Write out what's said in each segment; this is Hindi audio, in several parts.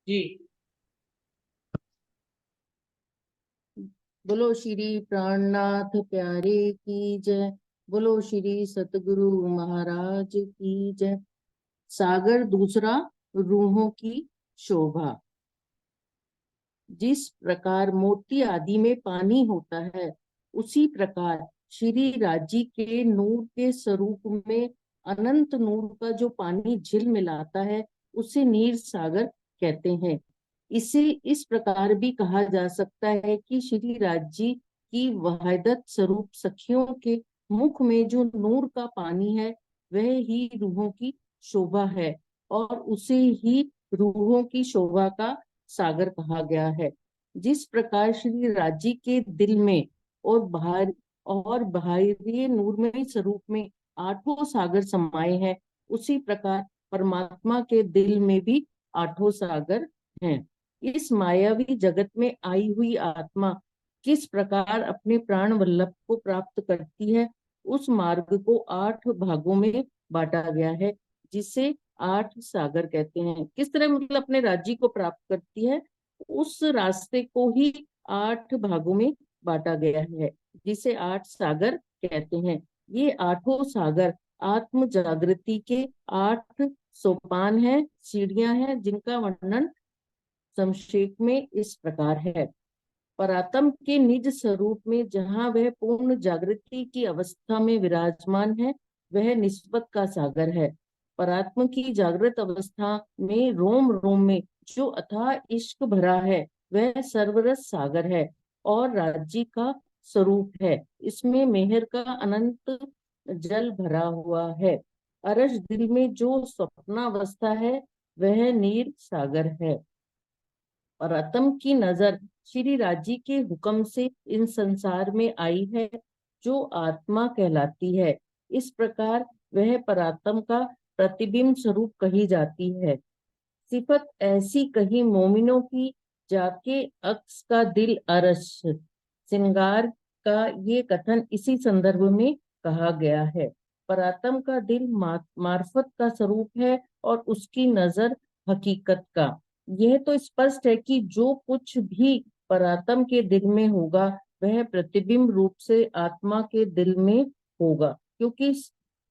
जी। बोलो श्री प्राणनाथ प्यारे की जय। बोलो श्री सतगुरु महाराज की जय। सागर दूसरा, रूहों की शोभा। जिस प्रकार मोती आदि में पानी होता है, उसी प्रकार श्री राजी के नूर के स्वरूप में अनंत नूर का जो पानी झिल मिलाता है, उसे नीर सागर कहते हैं। इसे इस प्रकार भी कहा जा सकता है कि श्री राजी की वहदत स्वरूप सखियों के मुख में जो नूर का पानी है, वह ही रूहों की शोभा है, और उसे ही रूहों की शोभा का सागर कहा गया है। जिस प्रकार श्री राजी के दिल में और बाहरी नूरमय स्वरूप में आठों सागर समाये हैं, उसी प्रकार परमात्मा के दिल में भी आठों सागर हैं। इस मायावी जगत में आई हुई आत्मा किस प्रकार अपने प्राण वल्लभ को प्राप्त करती है, उस मार्ग को 8 भागों में बांटा गया है, जिसे 8 सागर कहते हैं। किस तरह मतलब अपने राज्य को प्राप्त करती है, उस रास्ते को ही 8 भागों में बांटा गया है, जिसे 8 सागर कहते हैं। ये आठों सागर आत्म जागृति के 8 सोपान हैं, सीढ़ियां हैं, जिनका वर्णन संक्षेप में इस प्रकार है। परात्म के निज स्वरूप में जहाँ वह पूर्ण जागृति की अवस्था में विराजमान है, वह निस्बत का सागर है। परात्म की जागृत अवस्था में रोम रोम में जो अथाह इश्क भरा है, वह सर्वरस सागर है और राज्य का स्वरूप है। इसमें मेहर का अनंत जल भरा हुआ है। अरश दिल में जो स्वप्नावस्था है, वह नीर सागर है। परात्म की नजर श्री राजी के हुक्म से इन संसार में आई है, जो आत्मा कहलाती है। इस प्रकार वह परात्म का प्रतिबिंब स्वरूप कही जाती है। सिफत ऐसी कही मोमिनों की, जाके अक्स का दिल अरश। श्रृंगार का ये कथन इसी संदर्भ में कहा गया है। परात्म का दिल मार्फत का स्वरूप है और उसकी नजर हकीकत का। यह तो स्पष्ट है कि जो कुछ भी परात्म के दिल में होगा, वह प्रतिबिंब रूप से आत्मा के दिल में होगा, क्योंकि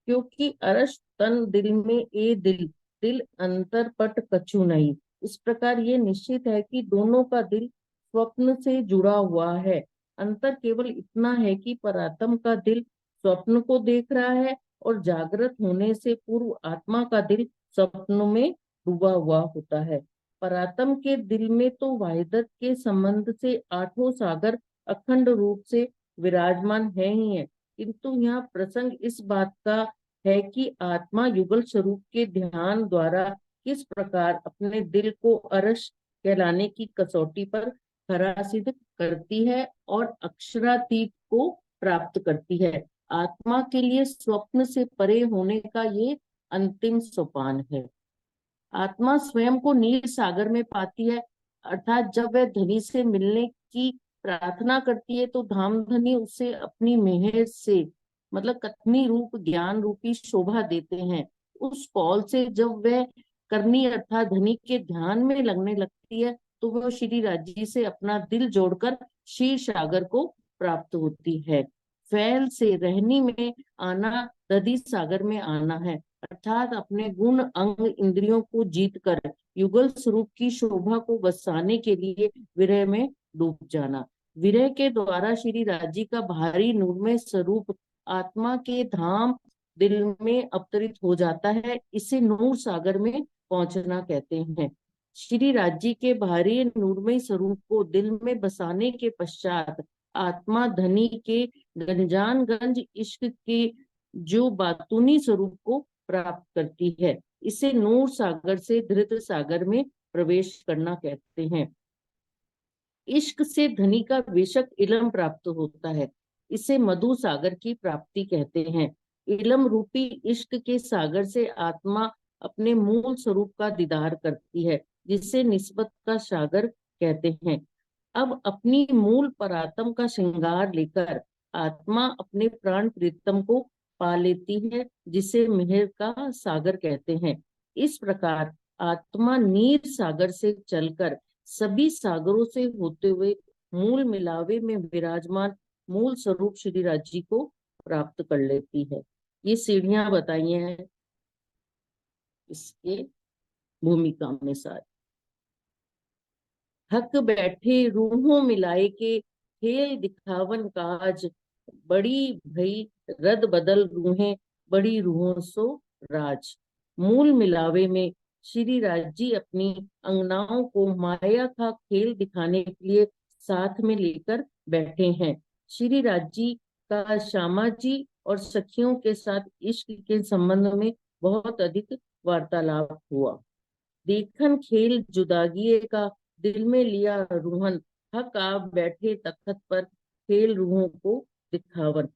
क्योंकि अरश तन दिल में ए दिल, दिल अंतर पट कछु नहीं। इस प्रकार ये निश्चित है कि दोनों का दिल स्वप्न से जुड़ा हुआ है। अंतर केवल इतना है कि परात्म का दिल स्वप्न को देख रहा है, और जागृत होने से पूर्व आत्मा का दिल स्वप्न में डूबा हुआ होता है। परात्म के दिल में तो वाहिदत के संबंध से आठों सागर अखंड रूप से विराजमान है ही है, किंतु यहाँ प्रसंग इस बात का है कि आत्मा युगल स्वरूप के ध्यान द्वारा किस प्रकार अपने दिल को अरश कहलाने की कसौटी पर खरा सिद्ध करती है और अक्षरातीत को प्राप्त करती है। आत्मा के लिए स्वप्न से परे होने का ये अंतिम सोपान है। आत्मा स्वयं को नील सागर में पाती है, अर्थात जब वह धनी से मिलने की प्रार्थना करती है, तो धाम धनी उसे अपनी मेहर से मतलब कथनी रूप ज्ञान रूपी शोभा देते हैं। उस कौल से जब वह करनी अर्थात धनी के ध्यान में लगने लगती है, तो वह श्री राजी से अपना दिल जोड़कर क्षीर सागर को प्राप्त होती है। फैल से रहनी में आना दधी सागर में आना है, अर्थात अपने गुण अंग इंद्रियों को जीतकर युगल स्वरूप की शोभा को बसाने के लिए विरह में डूब जाना। विरह के द्वारा श्री राजी का भारी नूरमय स्वरूप आत्मा के धाम दिल में अवतरित हो जाता है। इसे नूर सागर में पहुंचना कहते हैं। श्री राज्य के भारी नूरमय स्वरूप को दिल में बसाने के पश्चात आत्मा धनी के गंजान गंज इश्क के जो बातूनी स्वरूप को प्राप्त करती है। इसे नूर सागर से धृत सागर में प्रवेश करना कहते हैं। इश्क से धनी का बेशक इलम प्राप्त होता है, इसे मधु सागर की प्राप्ति कहते हैं। इलम रूपी इश्क के सागर से आत्मा अपने मूल स्वरूप का दीदार करती है, जिसे निस्बत का सागर कहते हैं। अब अपनी मूल परात्म का श्रृंगार लेकर आत्मा अपने प्राण प्रीतम को पा लेती है, जिसे मेहर का सागर कहते हैं। इस प्रकार आत्मा नीर सागर से चलकर सभी सागरों से होते हुए मूल मिलावे में विराजमान मूल स्वरूप श्री राज को प्राप्त कर लेती है। ये सीढ़ियां बताई हैं इसके भूमिका में सारी। हक बैठे रूहों मिलाए के खेल दिखावन काज, बड़ी भई रद बदल रूहें बड़ी रूहों सो राज। मूल मिलावे में श्री राज जी अपनी अंगनाओं को माया का खेल दिखाने के लिए साथ में लेकर बैठे हैं। श्री राज जी का श्यामा जी और सखियों के साथ इश्क के संबंध में बहुत अधिक वार्तालाप हुआ। देखन खेल जुदागिए का दिल में लिया रूहन, हक आप बैठे तख्त पर खेल रूहों को दिखावन।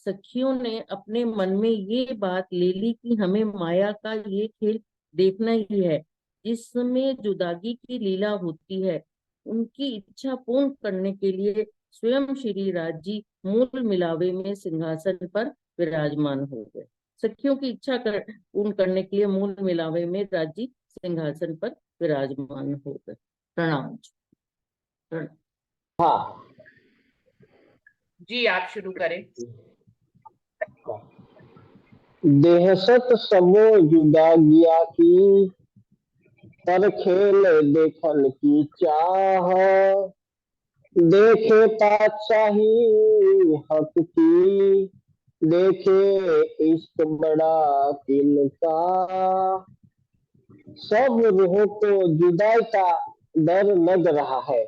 सखियों ने अपने मन में ये बात ले ली कि हमें माया का ये खेल देखना ही है, जिसमें जुदागी की लीला होती है। उनकी इच्छा पूर्ण करने के लिए स्वयं श्री राज जी मूल मिलावे में सिंहासन पर विराजमान हो गए। सखियों की इच्छा पूर्ण करने के लिए मूल मिलावे में राज जी सिंहासन पर विराजमान हो गए। प्रणाम। हाँ जी, आप शुरू करें। देहसत सबो जुदा गया की, पर खेल देखन की चाह, देखे पातशाही हक की, देखे इश्क बड़ा तिनका, सब रूहों को जुदाई का डर लग रहा है,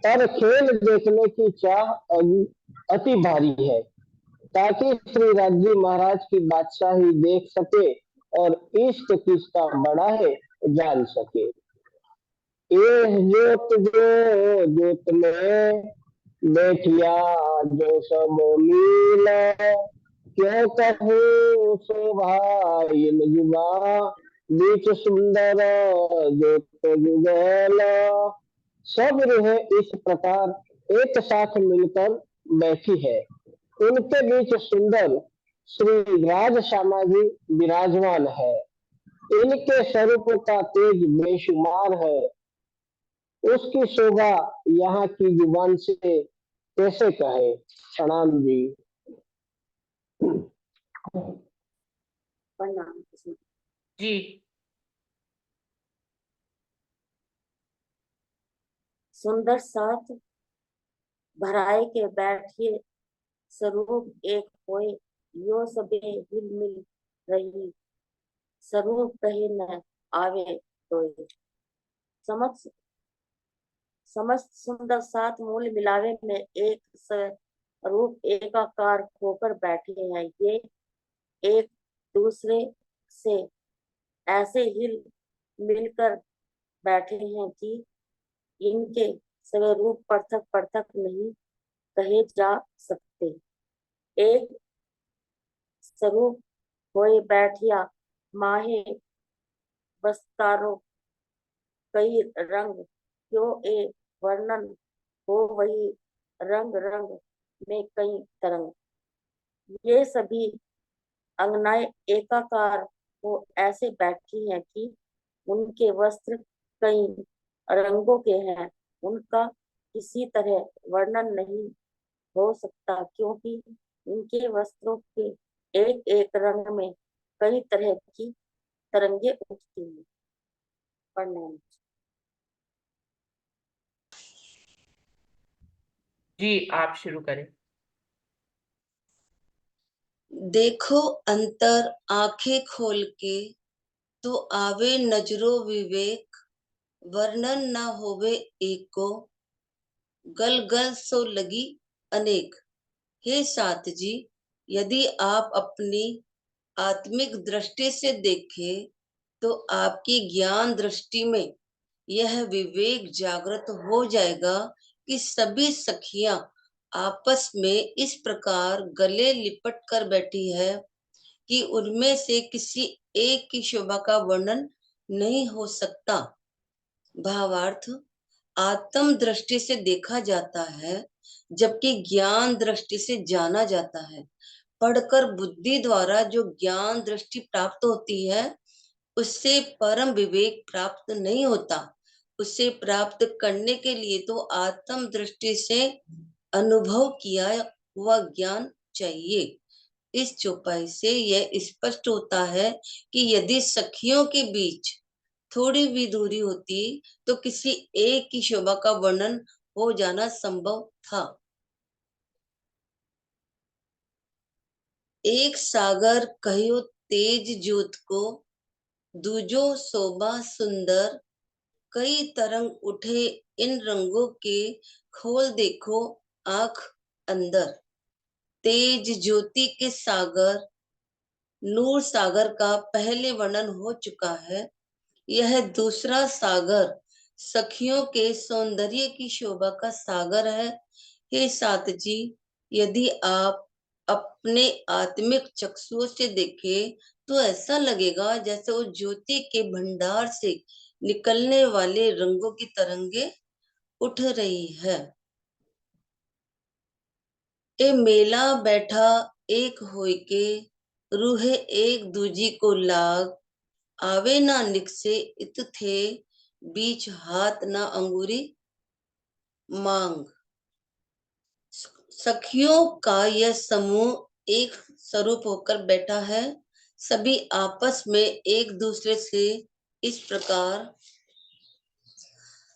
पर खेल देखने की चाह अति भारी है, ताकि श्री राजी महाराज की बादशाही देख सके और इश्क किसका बड़ा है जान सके। ये जोत में बैठिया जो समो मिला, क्यों कहूँ सो भाई जुबा, बीच सुंदर जोत जुगला। सब रूहें इस प्रकार एक साथ मिलकर बैठी है। उनके बीच सुंदर श्री राज श्यामा जी विराजमान है। इनके स्वरूप का तेज बेशुमार है। उसकी शोभा यहाँ की जुबान से कैसे कहे। प्रणाम जी। प्रणाम जी। सुंदर साथ भराए के बैठिए स्वरूप एक होए, यो सबे हिल मिल रही, स्वरूप कहे न आवे तो। समस्त सुंदर साथ मूल मिलावे में एक स्वरूप एकाकार होकर बैठे हैं। ये एक दूसरे से ऐसे हिल मिलकर बैठे हैं कि इनके स्वरूप पृथक पृथक नहीं कहे जा सकते। एक स्वरूप होए बैठिया माहे बस्तारो, कई रंग क्यों ए वर्णन हो, वही रंग रंग में कई तरंग। ये सभी अंगनाएं एकाकार हो ऐसे बैठी हैं कि उनके वस्त्र कई रंगों के हैं। उनका किसी तरह वर्णन नहीं हो सकता, क्योंकि इनके वस्त्रों के एक एक रंग में कई तरह की तरंगे उठती हैं। प्रणाम जी, आप शुरू करें। देखो अंतर आंखें खोल के, तो आवे नजरो विवेक, वर्णन न होवे एको, गल गल सो लगी अनेक। हे साथ जी, यदि आप अपनी आत्मिक दृष्टि से देखें तो आपकी ज्ञान दृष्टि में यह विवेक जागृत हो जाएगा कि सभी सखियां आपस में इस प्रकार गले लिपट कर बैठी है कि उनमें से किसी एक की शोभा का वर्णन नहीं हो सकता। भावार्थ, आत्म दृष्टि से देखा जाता है, जबकि ज्ञान दृष्टि से जाना जाता है। पढ़कर बुद्धि द्वारा जो ज्ञान दृष्टि प्राप्त होती है, उससे परम विवेक प्राप्त नहीं होता। उसे प्राप्त करने के लिए तो आत्म दृष्टि से अनुभव किया हुआ ज्ञान चाहिए। इस चौपाई से यह स्पष्ट होता है कि यदि सखियों के बीच थोड़ी भी दूरी होती तो किसी एक की शोभा का वर्णन हो जाना संभव था। एक सागर कहियो तेज जोत को, दूजो शोभा सुंदर, कई तरंग उठे इन रंगों के, खोल देखो आंख अंदर। तेज ज्योति के सागर नूर सागर का पहले वर्णन हो चुका है। यह दूसरा सागर सखियों के सौंदर्य की शोभा का सागर है। हे सात जी, यदि आप अपने आत्मिक चक्षुओं से देखें तो ऐसा लगेगा जैसे वो ज्योति के भंडार से निकलने वाले रंगों की तरंगे उठ रही है। ए मेला बैठा एक होय के, रूहे एक दूजी को लाग, आवे ना निकसे इत थे, बीच हाथ ना अंगूरी मांग। सखियों का यह समूह एक स्वरूप होकर बैठा है। सभी आपस में एक दूसरे से इस प्रकार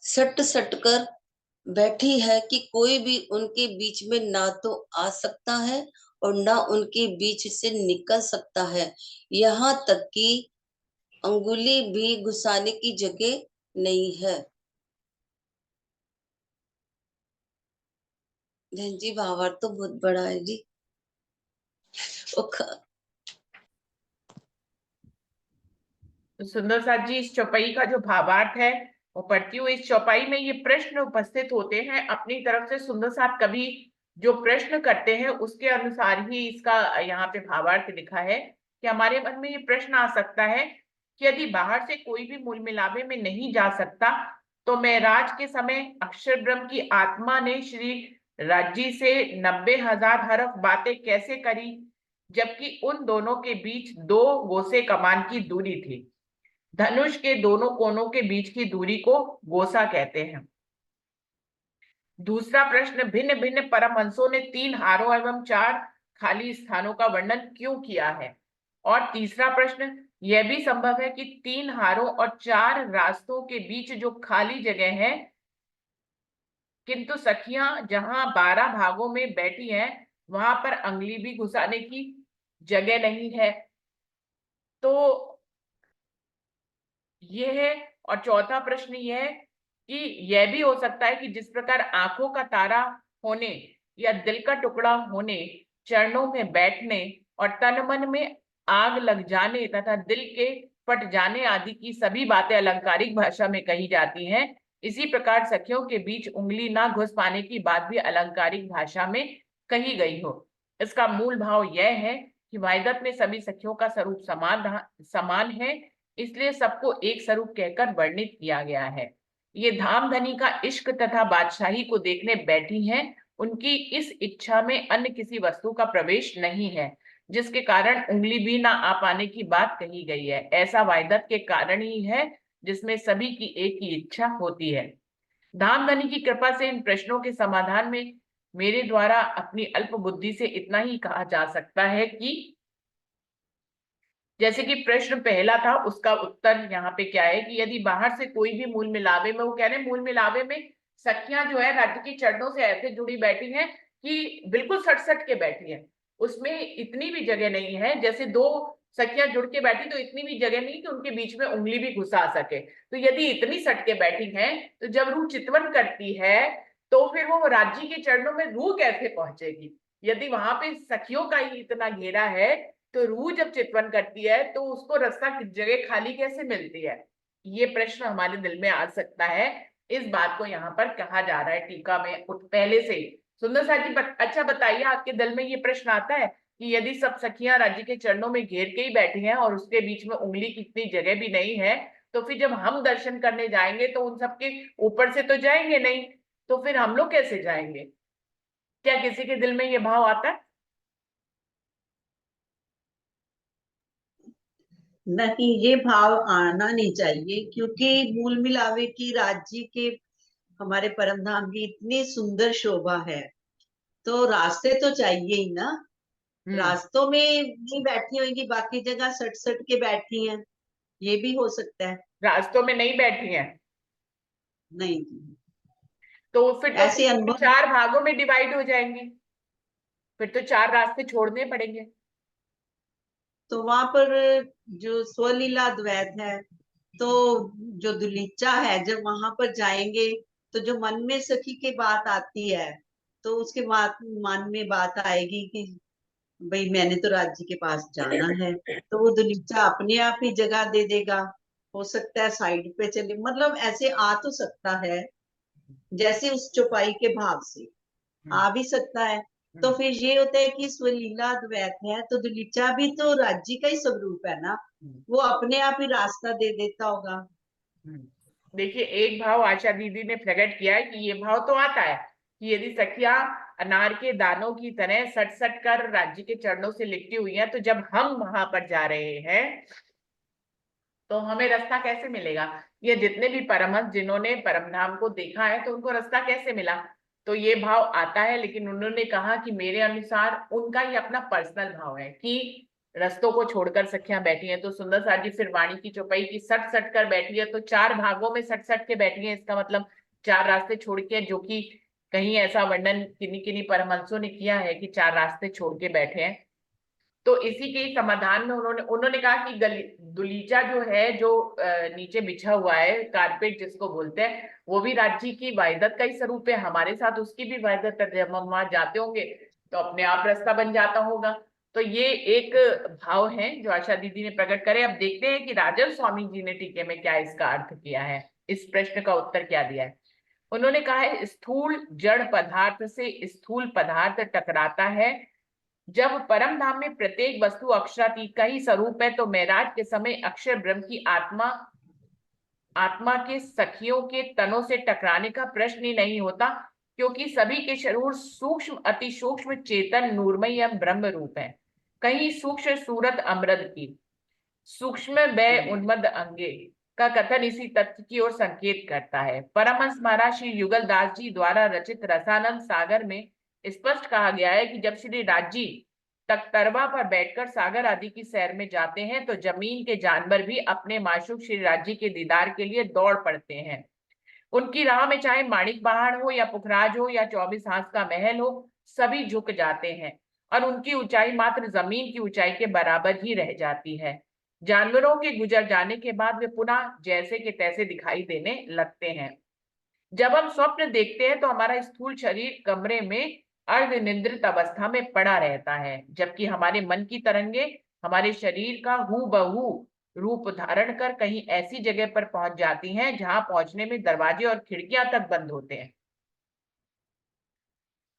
सट सट कर बैठी है कि कोई भी उनके बीच में ना तो आ सकता है और ना उनके बीच से निकल सकता है। यहाँ तक कि अंगुली भी घुसाने की जगह नहीं है। बहन जी, भावार्थ तो बहुत बड़ा है जी। तो सुंदर साथ जी, इस चौपाई का जो भावार्थ है वो पढ़ती हूँ। इस चौपाई में ये प्रश्न उपस्थित होते हैं अपनी तरफ से। सुंदर साथ कभी जो प्रश्न करते हैं उसके अनुसार ही इसका यहाँ पे भावार्थ लिखा है कि हमारे मन में ये प्रश्न आ सकता है कि यदि बाहर से कोई भी मूल मिलावे में नहीं जा सकता तो मेराज के समय अक्षर ब्रह्म की आत्मा ने श्री राज्य से 90,000 हरफ बातें कैसे करी, जबकि उन दोनों के बीच 2 गोसे कमान की दूरी थी। धनुष के दोनों कोनों के बीच की दूरी को गोसा कहते हैं। दूसरा प्रश्न, भिन्न भिन्न परमहंसों ने 3 हारों एवं 4 खाली स्थानों का वर्णन क्यों किया है। और तीसरा प्रश्न, यह भी संभव है कि 3 हारों और 4 रास्तों के बीच जो खाली जगह है, किंतु सखियां जहां 12 भागों में बैठी हैं वहां पर अंगुली भी घुसाने की जगह नहीं है। तो ये है। और चौथा प्रश्न ये है कि यह भी हो सकता है कि जिस प्रकार आंखों का तारा होने या दिल का टुकड़ा होने, चरणों में बैठने और तन मन में आग लग जाने तथा दिल के फट जाने आदि की सभी बातें अलंकारिक भाषा में कही जाती हैं, इसी प्रकार सखियों के बीच उंगली ना घुस पाने की बात भी अलंकारिक भाषा में कही गई हो। इसका मूल भाव यह है कि वाहिदत में सभी सखियों का स्वरूप समान है, इसलिए सबको एक स्वरूप कहकर वर्णित किया गया है। ये धामधनी का इश्क तथा बादशाही को देखने बैठी हैं। उनकी इस इच्छा में अन्य किसी वस्तु का प्रवेश नहीं है, जिसके कारण उंगली भी ना आ पाने की बात कही गई है। ऐसा वाहिदत के कारण ही है जिसमें सभी की एक ही इच्छा होती है। धामधनी की कृपा से इन प्रश्नों के समाधान में मेरे द्वारा अपनी अल्प बुद्धि से इतना ही कहा जा सकता है कि जैसे कि प्रश्न पहला था उसका उत्तर यहाँ पे क्या है कि यदि बाहर से कोई भी मूल मिलावे में, वो कह रहे हैं मूल मिलावे में सखियां जो है राज्य की चरणों से ऐसे जुड़ी बैठी हैं कि बिल्कुल सट सट के बैठी हैं। उसमें इतनी भी जगह नहीं है, जैसे 2 सखियां जुड़ के बैठी तो इतनी भी जगह नहीं कि उनके बीच में उंगली भी घुसा सके। तो यदि इतनी सट के बैठी हैं तो जब रूह चितवन करती है तो फिर वो राज्य के चरणों में रूह कैसे पहुंचेगी। यदि वहां पे सखियों का ही इतना घेरा है तो रूह जब चितवन करती है तो उसको रास्ता जगह खाली कैसे मिलती है। ये प्रश्न हमारे दिल में आ सकता है। इस बात को यहाँ पर कहा जा रहा है टीका में पहले से ही। सुंदर साथ जी अच्छा बताइए, आपके दिल में ये प्रश्न आता है कि यदि सब सखियां राज्य के चरणों में घेर के ही बैठी हैं और उसके बीच में उंगली की इतनी जगह भी नहीं है, तो फिर जब हम दर्शन करने जाएंगे तो उन सबके ऊपर से तो जाएंगे नहीं, तो फिर हम लोग कैसे जाएंगे। क्या किसी के दिल में ये भाव आता है। नहीं, ये भाव आना नहीं चाहिए, क्योंकि मूल मिलावे की राज्य के हमारे परम धाम की इतनी सुंदर शोभा है, तो रास्ते तो चाहिए ही ना। रास्तों में नहीं बैठी होंगी, बाकी जगह सट सट के बैठी हैं, ये भी हो सकता है। रास्तों में नहीं बैठी हैं, नहीं, तो फिर तो ऐसे अनुभव। 4 भागों में डिवाइड हो जाएंगी, फिर तो 4 रास्ते छोड़ने पड़ेंगे। तो वहां पर जो स्वलीला द्वैत है, तो जो दुलीचा है, जब वहां पर जाएंगे तो जो मन में सखी की बात आती है, तो उसके बाद मन में बात आएगी कि भाई मैंने तो राज्य के पास जाना है, तो वो दुलीचा अपने आप ही जगह दे देगा। हो सकता है साइड पे चले, मतलब ऐसे आ तो सकता है, जैसे उस चौपाई के भाव से आ भी सकता है। तो फिर ये होता है कि स्वलीला द्वैत है, तो दुलीचा भी तो राज्य का ही स्वरूप है ना, वो अपने आप ही रास्ता दे देता होगा। देखिए, एक भाव आशा दीदी ने प्रकट किया है कि ये भाव तो आता है कि यदि सखियां अनार के दानों की तरह सट सट कर राज्य के चरणों से लिपटी हुई हैं, तो जब हम वहां पर जा रहे हैं तो हमें रास्ता कैसे मिलेगा? ये जितने भी परमहंस जिन्होंने परमधाम को देखा है, तो उनको रास्ता कैसे मिला? तो ये भाव आता है, लेकिन उन्होंने कहा कि मेरे अनुसार उनका ये अपना पर्सनल भाव है कि रस्तों को छोड़कर सखियां बैठी हैं। तो सुंदर सा जी फिर वाणी की चौपाई की सट सट कर बैठी है, तो 4 भागों में सट सट के बैठी है, इसका मतलब 4 रास्ते छोड़ के, जो कि कहीं ऐसा वर्णन किन्हीं किन्हीं परमहंसों ने किया है कि 4 रास्ते छोड़ के बैठे हैं। तो इसी के समाधान में उन्होंने उन्होंने कहा कि दुलीचा जो है, जो नीचे बिछा हुआ है, कारपेट जिसको बोलते हैं, वो भी राज्य की वाहिदत का ही स्वरूप है, हमारे साथ उसकी भी वाहिदत है। जब हम वहां जाते होंगे तो अपने आप रास्ता बन जाता होगा। तो ये एक भाव है जो आशा दीदी ने प्रकट करे। अब देखते हैं कि राजन स्वामी जी ने टीके में क्या इसका अर्थ किया है, इस प्रश्न का उत्तर क्या दिया है। उन्होंने कहा है, स्थूल जड़ पदार्थ से स्थूल पदार्थ टकराता है। जब परम धाम में प्रत्येक वस्तु अक्षरातीत का ही स्वरूप है, तो मेराज के समय अक्षर ब्रह्म की आत्मा के सखियों के तनों से टकराने का प्रश्न ही नहीं होता, क्योंकि सभी के शरीर सूक्ष्म अति सूक्ष्म चेतन नूरमय एवं ब्रह्म रूप है। कहीं सूक्ष्म सूरत अमृत की, सूक्ष्म व उन्मद अंगे का कथन इसी तथ्य की ओर संकेत करता है। परमहंस महाराज श्री युगल दास जी द्वारा रचित रसानंद सागर में स्पष्ट कहा गया है कि जब श्री राजी तख्तरवा पर बैठकर सागर आदि की सैर में जाते हैं, तो जमीन के जानवर भी अपने माशूक श्री राजी के दीदार के लिए दौड़ पड़ते हैं। उनकी राह में चाहे माणिक पहाड़ हो या पुखराज हो या 24 हाथ का महल हो, सभी झुक जाते हैं और उनकी ऊंचाई मात्र जमीन की ऊंचाई के बराबर ही रह जाती है। जानवरों के गुजर जाने के बाद वे पुनः जैसे के तैसे दिखाई देने लगते हैं। जब हम स्वप्न देखते हैं तो हमारा स्थूल शरीर कमरे में अर्धनिद्रित अवस्था में पड़ा रहता है, जबकि हमारे मन की तरंगे हमारे शरीर का हूबहू रूप धारण कर कहीं ऐसी जगह पर पहुंच जाती हैं जहां पहुंचने में दरवाजे और खिड़कियां तक बंद होते हैं।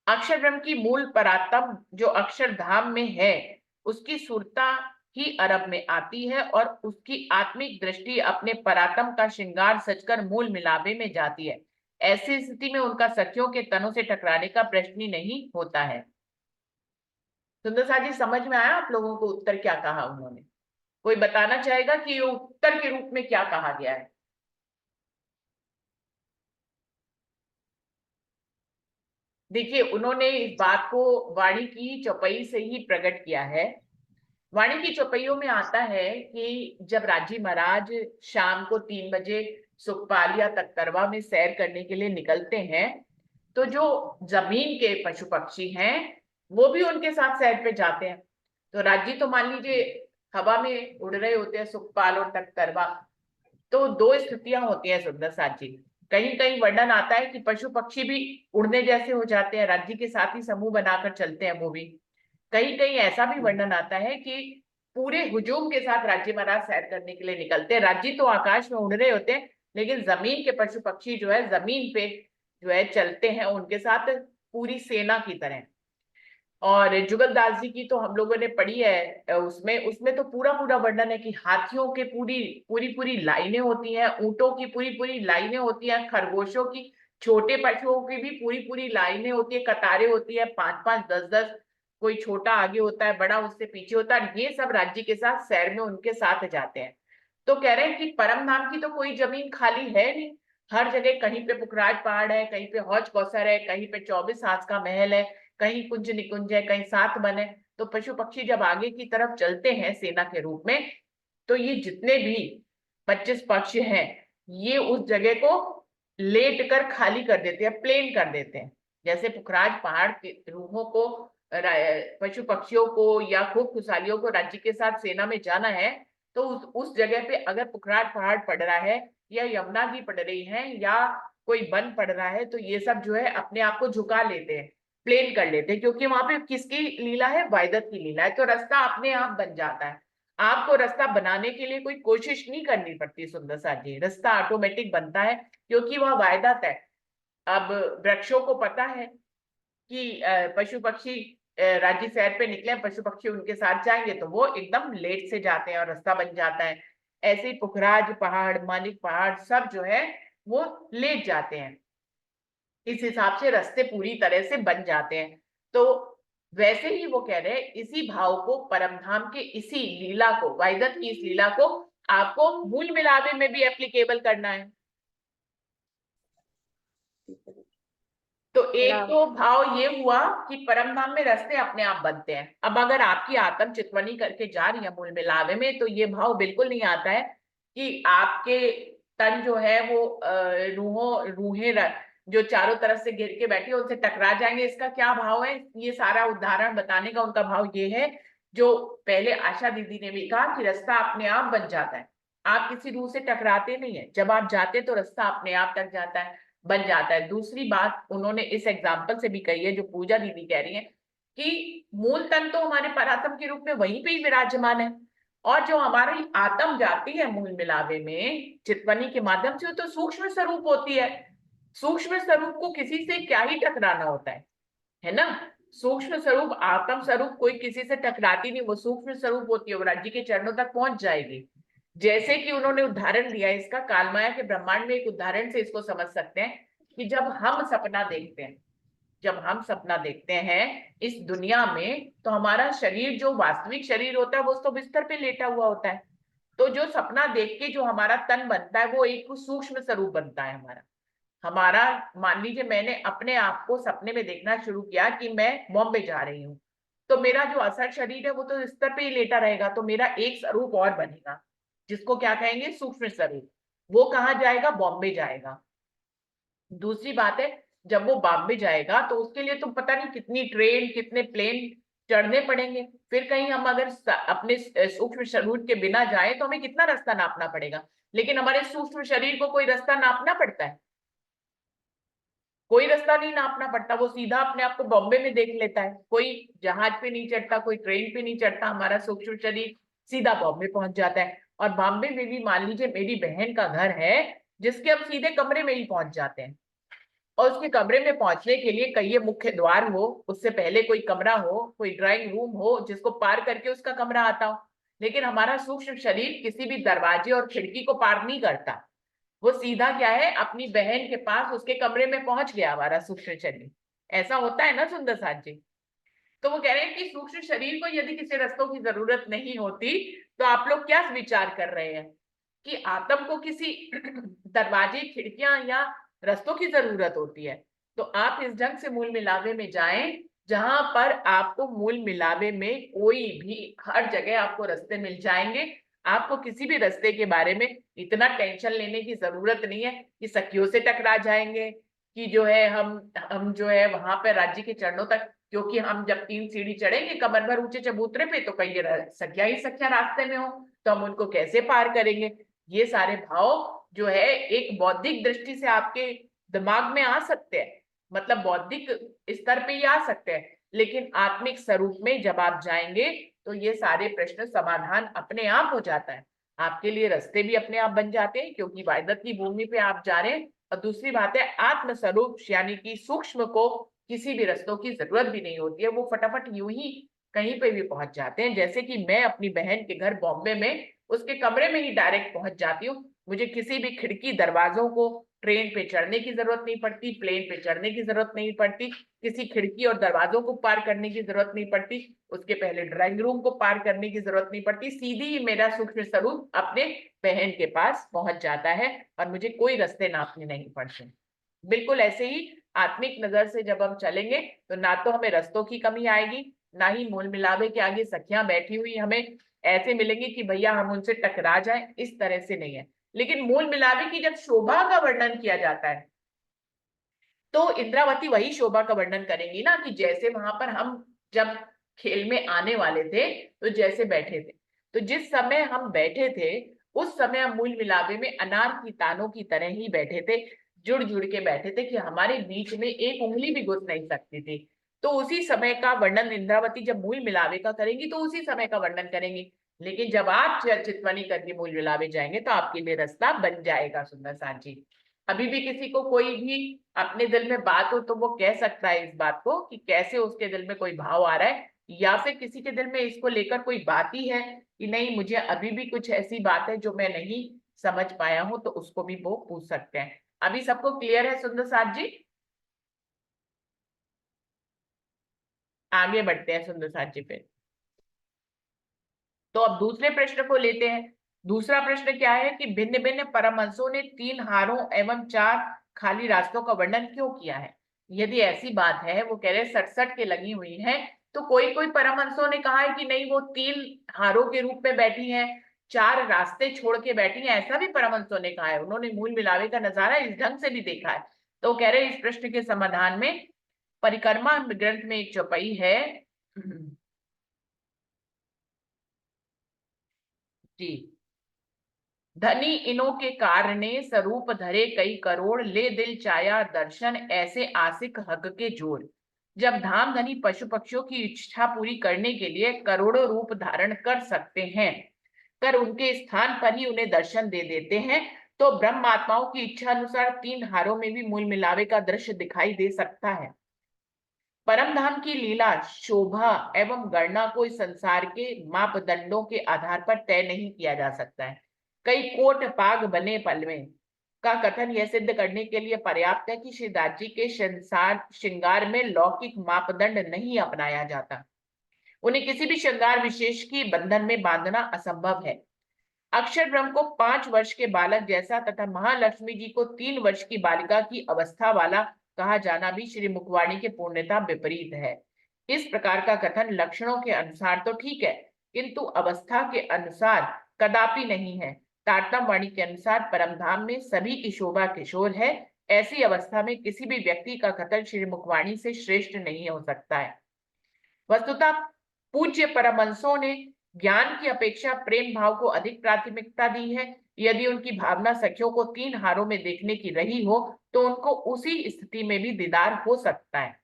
अक्षर ब्रह्म की मूल परात्म जो अक्षरधाम में है, उसकी सुरता ही अरब में आती है और उसकी आत्मिक दृष्टि अपने परात्म का श्रृंगार सचकर मूल मिलावे में जाती है। ऐसी स्थिति में उनका सखियों के तनों से टकराने का प्रश्न ही नहीं होता है। सुंदर सा जी, समझ में आया आप लोगों को उत्तर क्या कहा उन्होंने? कोई बताना चाहेगा कि ये उत्तर के रूप में क्या कहा गया है? देखिए, उन्होंने इस बात को वाणी की चौपाई से ही प्रकट किया है। वाणी की चौपाइयों में आता है कि जब राजी महाराज शाम को 3 बजे सुखपाल या तख्तरवा में सैर करने के लिए निकलते हैं, तो जो जमीन के पशु पक्षी हैं वो भी उनके साथ सैर पे जाते हैं। तो राजी तो मान लीजिए हवा में उड़ रहे होते हैं, सुखपाल और तख्तरवा। तो 2 स्थितियां होती हैं सुंदर साथ जी। कहीं कहीं वर्णन आता है कि पशु पक्षी भी उड़ने जैसे हो जाते हैं, राज्य के साथ ही समूह बनाकर चलते हैं वो भी। कहीं कहीं ऐसा भी वर्णन आता है कि पूरे हुजूम के साथ राज्य महाराज सैर करने के लिए निकलते हैं। राज्य तो आकाश में उड़ रहे होते हैं, लेकिन जमीन के पशु पक्षी जो है जमीन पे जो है चलते हैं उनके साथ, पूरी सेना की तरह। और जुगल दास जी की तो हम लोगों ने पढ़ी है, उसमें उसमें तो पूरा पूरा वर्णन है कि हाथियों के पूरी पूरी पूरी लाइनें होती हैं, ऊंटों की पूरी पूरी लाइनें होती हैं, खरगोशों की, छोटे पशुओं की भी पूरी पूरी लाइनें होती है, कतारें होती है, 5-5 10-10 कोई छोटा आगे होता है, बड़ा उससे पीछे होता है, ये सब राज्य के साथ शहर में उनके साथ जाते हैं। तो कह रहे हैं कि परम धाम की तो कोई जमीन खाली है नहीं, हर जगह कहीं पे पुखराज पहाड़ है, कहीं पे हौज कौसर है, कहीं पे 24 हाथ का महल है, कहीं कुंज निकुंज है, कहीं 7 वन है। तो पशु पक्षी जब आगे की तरफ चलते हैं सेना के रूप में, तो ये जितने भी 25 पक्ष हैं, ये उस जगह को लेट कर खाली कर देते हैं, प्लेन कर देते हैं। जैसे पुखराज पहाड़ के रूहों को, पशु पक्षियों को या खूब खुशहालियों को राज्य के साथ सेना में जाना है, तो उस जगह पे अगर पुखराज पहाड़ पड़ रहा है या यमुना जी पड़ रही है या कोई वन पड़ रहा है, तो ये सब जो है अपने आप को झुका लेते हैं, प्लेन कर लेते हैं, क्योंकि वहां पे किसकी लीला है? वायदत की लीला है। तो रास्ता अपने आप बन जाता है, आपको रास्ता बनाने के लिए कोई कोशिश नहीं करनी पड़ती। सुंदर सा जी, रास्ता ऑटोमेटिक बनता है, क्योंकि वह वायदत है। अब वृक्षों को पता है कि पशु पक्षी राज्य सैर पे निकले, पशु पक्षी उनके साथ जाएंगे, तो वो एकदम लेट से जाते हैं और रास्ता बन जाता है। ऐसे ही पुखराज पहाड़, मालिक पहाड़ सब जो है वो लेट जाते हैं, इस हिसाब से रास्ते पूरी तरह से बन जाते हैं। तो वैसे ही वो कह रहे हैं, इसी भाव को, परमधाम के इसी लीला को, वायदत की इस लीला को आपको मूल मिलावे में भी एप्लीकेबल करना है। तो एक तो भाव ये हुआ कि परमधाम में रास्ते अपने आप बनते हैं। अब अगर आपकी आत्म चितवनी करके जा रही है मूल मिलावे में, तो ये भाव बिल्कुल नहीं आता है कि आपके तन जो है वो रूहें जो चारों तरफ से घिर के बैठी है उनसे टकरा जाएंगे। इसका क्या भाव है? ये सारा उदाहरण बताने का उनका भाव ये है, जो पहले आशा दीदी ने भी कहा कि रास्ता अपने आप बन जाता है, आप किसी रूह से टकराते नहीं है, जब आप जाते तो रास्ता अपने आप तक जाता है, बन जाता है। दूसरी बात उन्होंने इस एग्जाम्पल से भी कही है, जो पूजा दीदी कह रही है, कि मूल तन तो हमारे परात्म के रूप में वहीं पे ही विराजमान है, और जो हमारी आत्म जाती है मूल मिलावे में चितवनी के माध्यम से, वो तो सूक्ष्म स्वरूप होती है। सूक्ष्म स्वरूप को किसी से क्या ही टकराना होता है ना? सूक्ष्म स्वरूप, आत्म स्वरूप कोई किसी से टकराती नहीं, वो सूक्ष्म स्वरूप होती है, वो राज्य के चरणों तक पहुंच जाएगी। जैसे कि उन्होंने उदाहरण दिया इसका, कालमाया के ब्रह्मांड में एक उदाहरण से इसको समझ सकते हैं कि जब हम सपना देखते हैं, जब हम सपना देखते हैं इस दुनिया में, तो हमारा शरीर जो वास्तविक शरीर होता है वो तो बिस्तर पे लेटा हुआ होता है। तो जो सपना देख के जो हमारा तन बनता है वो एक सूक्ष्म स्वरूप बनता है हमारा। हमारा, मान लीजिए मैंने अपने आप को सपने में देखना शुरू किया कि मैं बॉम्बे जा रही हूँ, तो मेरा जो असल शरीर है वो तो बिस्तर पे ही लेटा रहेगा, तो मेरा एक स्वरूप और बनेगा, जिसको क्या कहेंगे? सूक्ष्म स्वरूप। वो कहाँ जाएगा? बॉम्बे जाएगा। दूसरी बात है, जब वो बॉम्बे जाएगा तो उसके लिए तो पता नहीं कितनी ट्रेन, कितने प्लेन चढ़ने पड़ेंगे, फिर कहीं हम अगर अपने सूक्ष्म शरीर के बिना जाए तो हमें कितना रास्ता नापना पड़ेगा। लेकिन हमारे सूक्ष्म शरीर को कोई रास्ता नापना पड़ता है? कोई रास्ता नहीं नापना पड़ता, वो सीधा अपने आप को बॉम्बे में देख लेता है। कोई जहाज पे नहीं चढ़ता, कोई ट्रेन पे नहीं चढ़ता, हमारा सूक्ष्म शरीर सीधा बॉम्बे पहुंच जाता है। और बॉम्बे में भी मान लीजिए मेरी बहन का घर है, जिसके हम सीधे कमरे में ही पहुंच जाते हैं, और उसके कमरे में पहुंचने के लिए कहीं मुख्य द्वार हो, उससे पहले कोई कमरा हो, कोई ड्राइंग रूम हो, जिसको पार करके उसका कमरा आता हो। लेकिन हमारा सूक्ष्म शरीर किसी भी दरवाजे और खिड़की को पार नहीं करता, वो सीधा क्या है, अपनी बहन के पास उसके कमरे में पहुंच गया हमारा सूक्ष्म शरीर। ऐसा होता है ना सुंदर साथ जी? तो वो कह रहे हैं कि सूक्ष्म शरीर को यदि किसी रास्तों की जरूरत नहीं होती, तो आप लोग क्या विचार कर रहे हैं कि आत्म को किसी दरवाजे, खिड़कियां या रास्तों की जरूरत होती है? तो आप इस ढंग से मूल मिलावे में जाएं, जहां पर आपको मूल मिलावे में कोई भी, हर जगह आपको रास्ते मिल जाएंगे। आपको किसी भी रास्ते के बारे में इतना टेंशन लेने की जरूरत नहीं है कि सखियों से टकरा जाएंगे, कि जो है हम जो है वहां पर राज्य के चरणों तक, क्योंकि हम जब 3 सीढ़ी चढ़ेंगे कमर भर ऊंचे चबूतरे पे, तो कई सखिया ही सखिया रास्ते में हो, तो हम उनको कैसे पार करेंगे? ये सारे भाव जो है एक बौद्धिक दृष्टि से आपके दिमाग में आ सकते हैं, मतलब बौद्धिक स्तर पे ही आ सकते हैं, लेकिन आत्मिक स्वरूप में जब आप जाएंगे तो ये सारे प्रश्न समाधान अपने आप हो जाता है। आपके लिए रास्ते भी अपने आप बन जाते हैं, क्योंकि वायदत की भूमि पे आप जा रहे हैं। और दूसरी बात है, आत्म स्वरूप यानी कि सूक्ष्म को किसी भी रास्तों की जरूरत भी नहीं होती है, वो फटाफट यूं ही कहीं पे भी पहुंच जाते हैं। जैसे कि मैं अपनी बहन के घर बॉम्बे में उसके कमरे में ही डायरेक्ट पहुंच जाती हूँ, मुझे किसी भी खिड़की दरवाजों को ट्रेन पे चढ़ने की जरूरत नहीं पड़ती, प्लेन पे चढ़ने की जरूरत नहीं पड़ती, किसी खिड़की और दरवाजों को पार करने की जरूरत नहीं पड़ती, उसके पहले ड्राइंग रूम को पार करने की जरूरत नहीं पड़ती, सीधी ही मेरा सूक्ष्म स्वरूप अपने बहन के पास पहुंच जाता है और मुझे कोई रास्ते नापने नहीं पड़ते। बिल्कुल ऐसे ही आत्मिक नजर से जब हम चलेंगे तो ना तो हमें रास्तों की कमी आएगी, ना ही मूल मिलावे के आगे सखियां बैठी हुई हमें ऐसे मिलेंगी कि भैया हम उनसे टकरा जाएं, इस तरह से नहीं है। लेकिन मूल मिलावे की जब शोभा का वर्णन किया जाता है तो इंद्रावती वही शोभा का वर्णन करेंगी ना, कि जैसे वहां पर हम जब खेल में आने वाले थे तो जैसे बैठे थे, तो जिस समय हम बैठे थे उस समय हम मूल मिलावे में अनार की तानों की तरह ही बैठे थे, जुड़ जुड़ के बैठे थे कि हमारे बीच में एक उंगली भी घुस नहीं सकती थी। तो उसी समय का वर्णन इंद्रावती जब मूल मिलावे का करेंगी तो उसी समय का वर्णन करेंगी। लेकिन जब आप चितवनी करके मूल मिलावे जाएंगे तो आपके लिए रास्ता बन जाएगा सुंदर साथ जी। अभी भी किसी को कोई भी अपने दिल में बात हो तो वो कह सकता है इस बात को कि कैसे उसके दिल में कोई भाव आ रहा है, या फिर किसी के दिल में इसको लेकर कोई बात ही है कि नहीं मुझे अभी भी कुछ ऐसी बात है जो मैं नहीं समझ पाया हूं, तो उसको भी वो पूछ सकते हैं। अभी सबको क्लियर है सुंदर साथ जी? आगे बढ़ते हैं सुंदर साथ जी पे। तो अब दूसरे प्रश्न को लेते हैं। दूसरा प्रश्न क्या है कि भिन्न भिन्न परमहंसों ने 3 हारों एवं 4 खाली रास्तों का वर्णन क्यों किया है? यदि ऐसी बात है, वो कह रहे 67 के लगी हुई है, तो कोई कोई परमहंसों ने कहा है कि नहीं वो 3 हारों के रूप में बैठी हैं, 4 रास्ते छोड़ के बैठी हैं, ऐसा भी परमहंसों ने कहा है। उन्होंने मूल मिलावे का नजारा इस ढंग से भी देखा है। तो कह रहे इस प्रश्न के समाधान में परिक्रमा ग्रंथ में एक चौपाई है जी, धनी इनो के कारणे स्वरूप धरे कई करोड़, ले दिल चाया दर्शन ऐसे आसिक हक के जोड़। जब धाम धनी पशु पक्षियों की इच्छा पूरी करने के लिए करोड़ों रूप धारण कर सकते हैं, कर उनके स्थान पर ही उन्हें दर्शन दे देते हैं, तो ब्रह्म आत्माओं की इच्छा अनुसार 3 हारों में भी मूल मिलावे का दृश्य दिखाई दे सकता है। परम धाम की लीला शोभा एवं गणना को इस संसार के मापदंडों के आधार पर तय नहीं किया जा सकता है। कई कोट पाग बने पल में का कथन यह सिद्ध करने के लिए पर्याप्त है कि श्री दास जी के संसार श्रृंगार में लौकिक मापदंड नहीं अपनाया जाता। उन्हें किसी भी श्रृंगार विशेष की बंधन में बांधना असंभव है। अक्षर ब्रह्म को 5 वर्ष के बालक जैसा तथा महालक्ष्मी जी को 3 वर्ष की बालिका की अवस्था वाला कहा जाना भी श्री मुखवाणी के पूर्णता विपरीत है। इस प्रकार का कथन लक्षणों के अनुसार तो ठीक है, किंतु अवस्था के अनुसार कदापि नहीं है। तारतम वाणी के अनुसार परमधाम में सभी की शोभा किशोर है। ऐसी अवस्था में किसी भी व्यक्ति का कथन श्री मुखवाणी से श्रेष्ठ नहीं हो सकता है। वस्तुतः पूज्य परमहंसों ने ज्ञान की अपेक्षा प्रेम भाव को अधिक प्राथमिकता दी है। यदि उनकी भावना सखियों को 3 हारों में देखने की रही हो तो उनको उसी स्थिति में भी दीदार हो सकता है।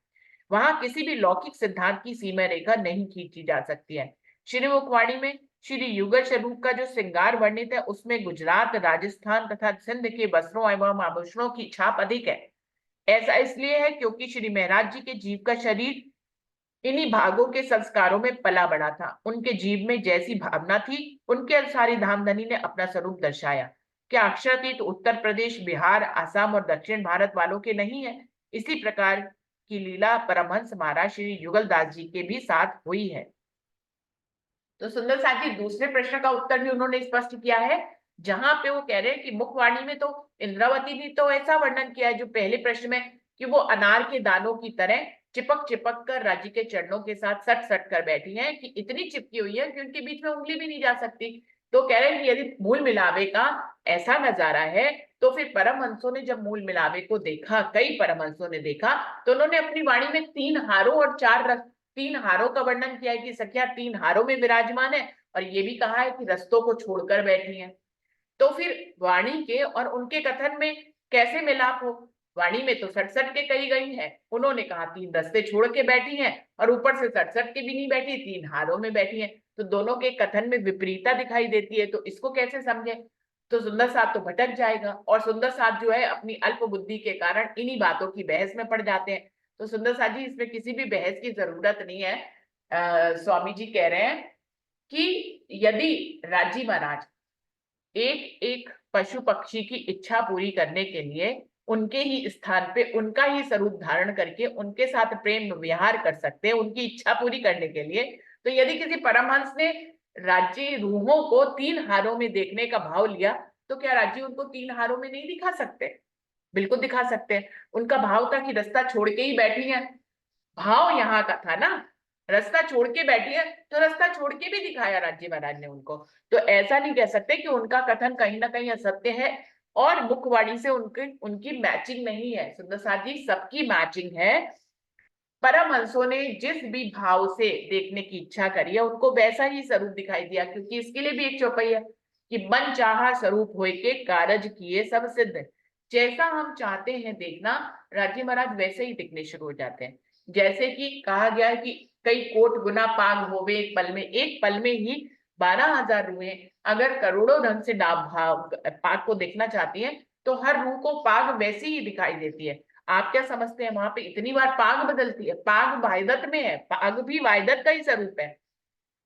वहां किसी भी लौकिक सिद्धांत की सीमा रेखा नहीं खींची जा सकती है। श्री मुखवाणी में श्री युगल स्वरूप का जो श्रृंगार वर्णित है उसमें गुजरात, राजस्थान तथा सिंध के वस्त्रों एवं आभूषणों की छाप अधिक है। ऐसा इसलिए है क्योंकि श्री महाराज जी के जीव का शरीर इन्हीं भागों के संस्कारों में पला बड़ा था। उनके जीव में जैसी भावना थी उनके अनुसार ही धामधनी ने अपना स्वरूप दर्शाया। क्या अक्षरातीत उत्तर प्रदेश, बिहार, आसाम और दक्षिण भारत वालों के नहीं है? इसी प्रकार की लीला परमहंस महाराज श्री युगल दास जी के भी साथ हुई है। तो सुंदर साथ जी दूसरे प्रश्न का उत्तर भी उन्होंने स्पष्ट किया है, जहां पे वो कह रहे हैं कि मुखवाणी में तो इंद्रावती ने तो ऐसा वर्णन किया है जो पहले प्रश्न में, कि वो अनार के दानों की तरह चिपक चिपक कर राज्य के चरणों के साथ सट सट कर बैठी हैं, कि इतनी चिपकी हुई है कि उनके बीच में उंगली भी नहीं जा सकती। तो कह रहे हैं कि यदि मूल मिलावे का ऐसा नजारा है तो फिर परमहंसों ने जब मूल मिलावे को देखा, कई परमहंसों ने देखा, तो उन्होंने अपनी वाणी में 3 हारों और 3 हारों का वर्णन किया है कि सखिया 3 हारों में विराजमान है, और ये भी कहा है कि रस्तों को छोड़कर बैठी हैं। तो फिर वाणी के और उनके कथन में कैसे मिलाप हो? वाणी में तो 67 के कही गई है, उन्होंने कहा 3 रस्ते छोड़ के बैठी हैं, और ऊपर से 67 के भी नहीं बैठी, 3 हारों में बैठी हैं। तो दोनों के कथन में विपरीतता दिखाई देती है, तो इसको कैसे समझे? तो सुंदर साथ तो भटक जाएगा, और सुंदर साथ जो है अपनी अल्प बुद्धि के कारण इन्हीं बातों की बहस में पड़ जाते हैं। तो सुंदर साथ जी इसमें किसी भी बहस की जरूरत नहीं है। स्वामी जी कह रहे हैं कि यदि राजी महाराज एक एक पशु पक्षी की इच्छा पूरी करने के लिए उनके ही स्थान पे उनका ही स्वरूप धारण करके उनके साथ प्रेम व्यवहार कर सकते हैं, उनकी इच्छा पूरी करने के लिए। तो यदि किसी परमहंस ने राज्य रूहों को 3 हारों में देखने का भाव लिया, तो क्या राज्य उनको 3 हारों में नहीं दिखा सकते? बिल्कुल दिखा सकते हैं। उनका भाव था कि रास्ता छोड़ के ही बैठी है, भाव यहाँ का था ना, रास्ता छोड़ के बैठी है तो रास्ता छोड़ के भी दिखाया राज्य महाराज ने उनको। तो ऐसा नहीं कह सकते कि उनका कथन कहीं ना कहीं असत्य है और मुखवाणी से उनकी मैचिंग नहीं है। सुंदर साथ जी, सबकी मैचिंग है। परमहंसों ने जिस भी भाव से देखने की इच्छा करी है उनको वैसा ही स्वरूप दिखाई दिया, क्योंकि इसके लिए भी एक चौपाई है कि मन चाहा स्वरूप होय के कारज किए सब सिद्ध। जैसा हम चाहते हैं देखना, राज्य महाराज वैसे ही दिखने शुरू हो जाते हैं। जैसे कि कहा गया है कि कई कोट गुना पाग होवे एक पल में, एक पल में ही 12,000 रूहें अगर करोड़ों ढंग से पाग को देखना चाहती हैं तो हर रूह को पाग वैसी ही दिखाई देती है। आप क्या समझते हैं वहां पे इतनी बार पाग बदलती है? पाग वायदत में है, पाग भी वायदत का ही स्वरूप है।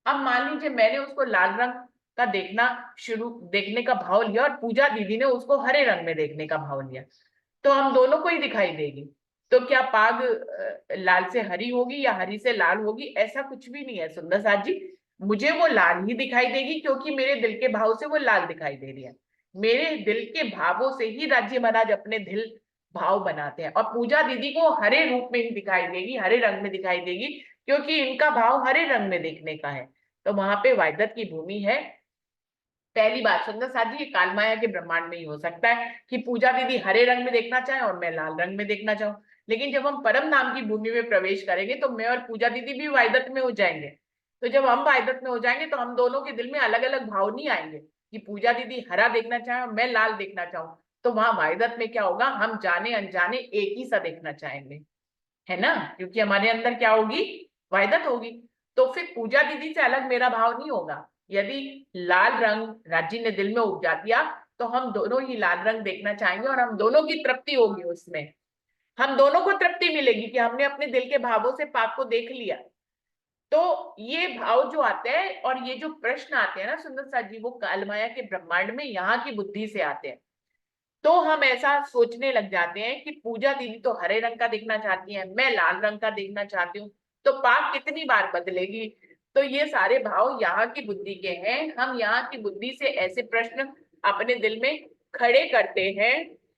अब मान लीजिए मैंने उसको लाल रंग का देखने का भाव लिया और पूजा दीदी ने उसको हरे रंग में देखने का भाव लिया, तो हम दोनों को ही दिखाई देगी। तो क्या पाग लाल से हरी होगी या हरी से लाल होगी? ऐसा कुछ भी नहीं है सुंदर साथ जी। मुझे वो लाल ही दिखाई देगी क्योंकि मेरे दिल के भाव से वो लाल दिखाई दे रही है। मेरे दिल के भावों से ही राज्य महाराज अपने दिल भाव बनाते हैं, और पूजा दीदी को हरे रूप में ही दिखाई देगी, हरे रंग में दिखाई देगी, क्योंकि इनका भाव हरे रंग में देखने का है। तो वहां पे वायदत की भूमि है। पहली बात सुंदर साथ जी, ये कालमाया के ब्रह्मांड में ही हो सकता है कि पूजा दीदी हरे रंग में देखना चाहे और मैं लाल रंग में देखना चाहूं। लेकिन जब हम परम नाम की भूमि में प्रवेश करेंगे तो मैं और पूजा दीदी भी वायदत में हो जाएंगे। तो जब हम वायदत में हो जाएंगे तो हम दोनों के दिल में अलग अलग भाव नहीं आएंगे कि पूजा दीदी हरा देखना चाहे और मैं लाल देखना चाहूँ। तो वहां वायदत में क्या होगा, हम जाने अनजाने एक ही सा देखना चाहेंगे, है ना, क्योंकि हमारे अंदर क्या होगी, वायदत होगी। तो फिर पूजा दीदी से अलग मेरा भाव नहीं होगा। यदि लाल रंग राज्य ने दिल में उपजा दिया तो हम दोनों ही लाल रंग देखना चाहेंगे और हम दोनों की तृप्ति होगी, उसमें हम दोनों को तृप्ति मिलेगी कि हमने अपने दिल के भावों से पाक को देख लिया। तो ये भाव जो आते हैं और ये जो प्रश्न आते हैं ना सुंदर साथ जी, वो कालमाया के ब्रह्मांड में यहाँ की बुद्धि से आते हैं। तो हम ऐसा सोचने लग जाते हैं कि पूजा दीदी तो हरे रंग का देखना चाहती है, मैं लाल रंग का देखना चाहती हूँ, तो पाक कितनी बार बदलेगी? तो ये सारे भाव यहाँ की बुद्धि के हैं। हम यहाँ की बुद्धि से ऐसे प्रश्न अपने दिल में खड़े करते हैं